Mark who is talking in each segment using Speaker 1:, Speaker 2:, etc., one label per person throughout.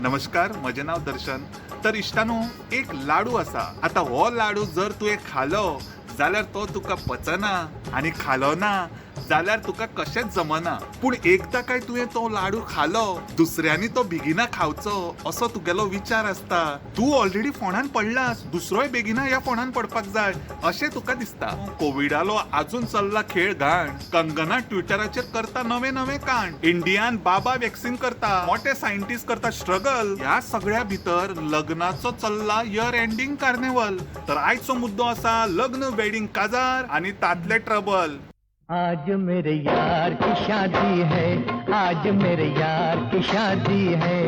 Speaker 1: नमस्कार, म्हजें नाव दर्शन. तर इश्टानो, एक लाडू असा. आता हो लाडू जर तुवें खालो जाल्यार तो तुका पचना आनी खालो ना जाल्यार तुका कशेंच जमना. पूण एकदा काय तुवें तो लाडू खालो, दुसऱ्यांनी तो बेगिना खावचो असो तुगेलो विचार आसता. तूं ऑलरेडी फोंडान पडलास, दुसरोय बेगिना ह्या फोंडान पडपाक जाय अशें तुका दिसता. कोविडालो आजून चल्ला खेळ घाण. कंगना ट्विटराचेर करता नवे नवे कांड. इंडियान बाबा वॅक्सिन करता, मोठे सायंटिस्ट करता स्ट्रगल. ह्या सगळ्या भितर लग्नाचो चल्ला इयर एंडिंग कार्निवल. तर आयचो मुद्दो आसा लग्न, वेडिंग, काजार आनी तातले ट्रबल.
Speaker 2: आज मेरे यार की शादी है, आज मेरे यार की शादी है,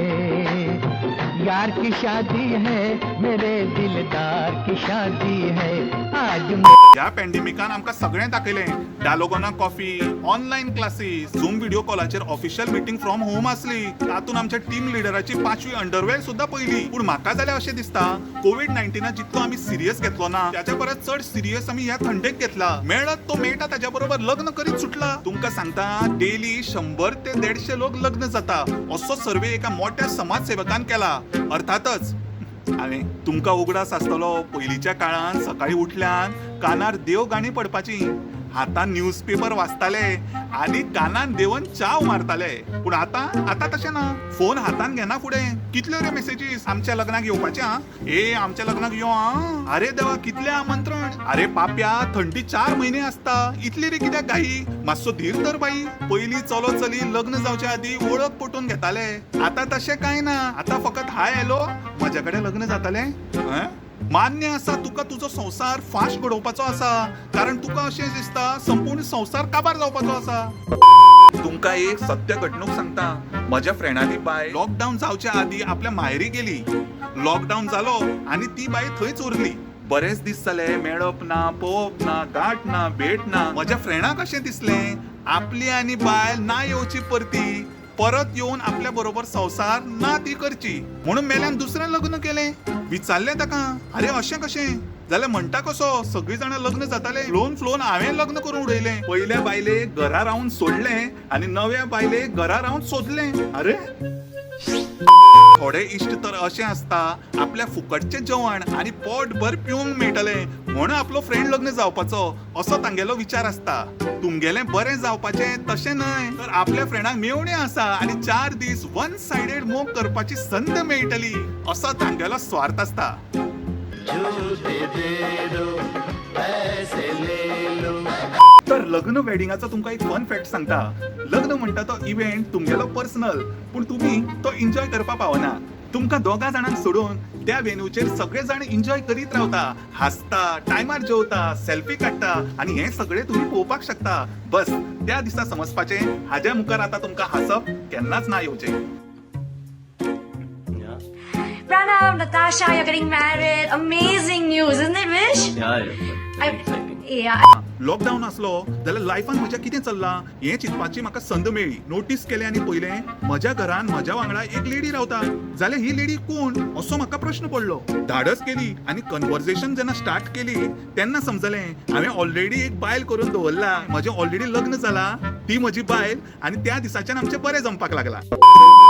Speaker 2: यार की शादी है, मेरे दिलदार की शादी है. आज
Speaker 1: ह्या पॅन्डेमिकान आमकां सगळें दाखयलें. Dalgona coffee, online classes, Zoom video कॉलाचेर ऑफिशियल मीटिंग फ्रॉम होम आसली. तातूंत आमच्या टीम लिडराची 5वी अंडरवेअर सुद्धा पयली. पूण म्हाका जाल्यार अशें दिसता कोविड-19 जितलो आमी सिरियस घेतलो ना त्याच्या परस चड सिरियस आमी ह्या थंडेक घेतला. मेळत तो मेळटा ताच्या बरोबर लग्न करीत सुटला. तुमकां सांगता डेली 100 ते 150 लोक लग्न जाता असो सर्वे एका मोठ्या समाजसेवकान केला. अर्थातच हांवें तुमकां उगडास आसतलो पयलींच्या काळान सकाळी उठल्यान कानार देव गाणी पडपाची, हातान न्यूजपेपर वाचताले आनी कानान देवन चाव मारताले. पूण आतां तशें ना. फोन हातान घेना फुडें. कितल्यो रे मेसेजीस, आमच्या लग्नाक येवपाचें हा, आमच्या लग्नाक यो हा. अरे देवा, कितलें आमंत्रण. अरे पाप्या, थंडी 4 म्हयने आसता, इतली रे कित्याक घाई. मातसो धीर धर बाई. पयलीं चलो चली लग्न जावच्या आदीं वळख पटोवन घेताले. आतां तशें कांय ना. आतां फकत हाय हॅलो, म्हज्या कडेन लग्न जातलें. मान्य आसा तुका तुजो संसार फास्ट घडोवपाचो आसा, कारण तुका अशें दिसता संपूर्ण संसार काबार जावपाचो आसा. तुमकां एक सत्य घडणूक सांगता. म्हज्या फ्रेंडाली बाय लॉकडाऊन जावच्या आदीं आपल्या माहेरी गेली. लॉकडाऊन जालो आनी ती बाय थंयच उरली. बरेच दीस जाले, मेळप ना, पळोवप ना, गाठ ना, भेट ना. म्हज्या फ्रेंडाक अशें दिसलें आपली आनी बायल ना येवची परती, परत येवन आपल्या बरोबर संसार ना ती करची. म्हणून मेल्यान दुसरें लग्न केलें. विचारलें ताका, अरे अशें कशें जाल्यार म्हणटा कसो, सगळीं जाणां लग्न जाताले, फ्लोन हांवें लग्न करून उडयलें. पयल्या बायलेक घरा रावन सोडलें आनी नव्या बायलेक घरा रावन सोदलें. अरे थोडे इश्ट तर अशें आसता आपल्या फुकटचें जेवण आनी पोटभर पिवंक मेळटलें म्हूण आपलो फ्रेंड लग्न जावपाचो असो तांगेलो विचार आसता. तुमगेलें बरें जावपाचें तशें न्हय, तर आपल्या फ्रेंडाक मेवणें आसा आनी 4 दीस वन सायडेड मोग करपाची संद मेळटली असो तांगेलो स्वार्थ आसता. तर लग्न वेडिंगाचो तुमकां एक फन फॅक्ट सांगता. लग्न म्हणटा तो इव्हेंट तुमगेलो पर्सनल, पूण तुमी तो एन्जॉय करपा पावना. तुमकां दोगा जाणांक सोडून त्या वेन्यूचेर सगळे जाण एन्जॉय करीत रावता, हासता, टायमार जेवता, सेल्फी काडटा आनी हें सगळें तुमी पळोवपाक शकता. बस त्या दिसा समजपाचें हाज्या मुखार आतां तुमकां हासप केन्नाच ना येवचें.
Speaker 3: Pranav, Natasha, you're getting married. Amazing news, isn't it, Vish? Yeah.
Speaker 1: Lockdown असलो जाल्यार लायफान म्हज्या कितें चल्लां हें चिंतपाची म्हाका संद मेळ्ळी. नोटीस केलें आनी पयलें म्हज्या घरान म्हज्या वांगडा एक लेडी रावता. जाल्यार ही लेडी कोण असो म्हाका प्रश्न पडलो. धाडस केली आनी कन्वर्सेशन जेन्ना स्टार्ट केली तेन्ना समजलें हांवें ऑलरेडी एक बायल करून दवरला. म्हजें ऑलरेडी लग्न जालां, ती म्हजी बायल आनी त्या दिसाच्यान आमचें बरें जमपाक लागलां.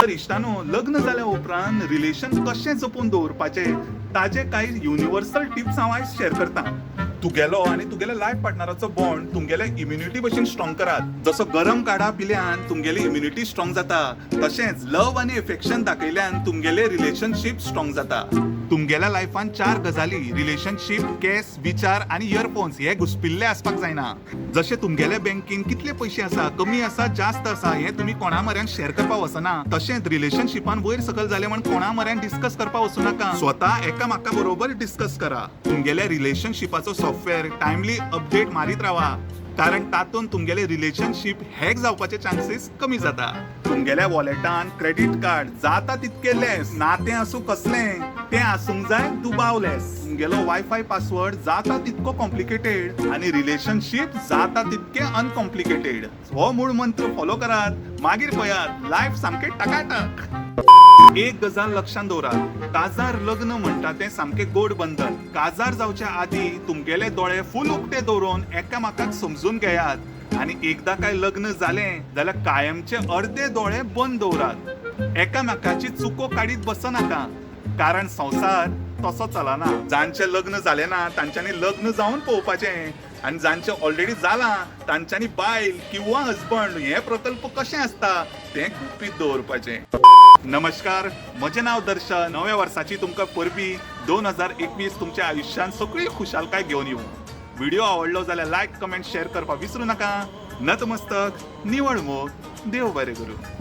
Speaker 1: तर इश्टानो, लग्न जाल्या उपरांत रिलेशन कशें जपून दवरपाचें ताजे कांय युनिवर्सल टिप्स हांव आयज शेअर करतां. तुगेलो आनी तुगेल्या लायफ पार्टनराचो बॉन्ड तुमगेले इम्युनिटी भशेन स्ट्रॉंग करात. जसो गरम काडा पिल्यान तुमगेली इम्युनिटी स्ट्रॉंग जाता, तशेंच लव आनी एफेक्शन दाखयल्यान तुमगेले रिलेशनशिप स्ट्रॉंग जाता. तुमगेल्या लायफान 4 गजाली रिलेशनशिप, केस, विचार आनी इयरफोन्स हे घुसपिल्ले आसपाक जायना. जशें तुमगेल्या बँकेन कितले पयशे आसा, कमी आसा, जास्त आसा हें तुमी कोणा म्हऱ्यान शेअर करपाक वचना. तशेंच रिलेशनशिपान वयर सकयल जालें म्हण कोणा म्हऱ्यान डिस्कस करपाक वचूं नाका. स्वता एकामेका बरोबर डिस्कस करा. तुमगेल्या रिलेशनशिपाचो सॉफ्टवेअर टायमली अपडेट मारीत रावा, कारण तातूंत तुमगेले रिलेशनशिप हॅक जावपाचे चान्सेस कमी जाता. तुमगेल्या वॉलेटान क्रेडिट कार्ड जाता तितके लेस, नातें आसूं कसलें तें आसूंक जाय दुबावलेस. तुमगेलो वायफाय पासवर्ड जाता तितको कॉम्प्लिकेटेड आनी रिलेशनशिप जाता तितके अनकॉम्प्लिकेटेड. हो मूळ मंत्र फॉलो करात, मागीर पळयात लायफ सामकें टकाटक. एक गजाल लक्षात दवरात, काजार लग्न म्हणटा तें सामकें गोड बंधन. काजार जावच्या आदीं तुमगेले दोळे फुल उक्ते दवरून एकामेकाक समजून घेयात आणि एकदा काय लग्न जालें जाल्यार कायमचे अर्धे दोळे बंद दवरात. एकामेकाची चुको काडीत बसनाका, कारण संसार तसो चलना. जांचे लग्न जाले ना तांच्यांनी लग्न जावन पळोवपाचें, आणि जांचे ऑलरेडी जाला तांच्यांनी बायल किंवा हजबंड हे प्रकल्प कशें आसता तें गुपीत दवरपाचें. नमस्कार, म्हजें नांव दर्शन. नव्या वर्साची तुमकां परबी 2021 तुमच्या आयुश्यांत सगळी खुशालकाय घेवन येवं. व्हिडिओ आवडलो जाल्यार लायक, कमेंट, शेअर करपाक विसरू नका. नतमस्तक, निवळ मोग, देव बरें करूं.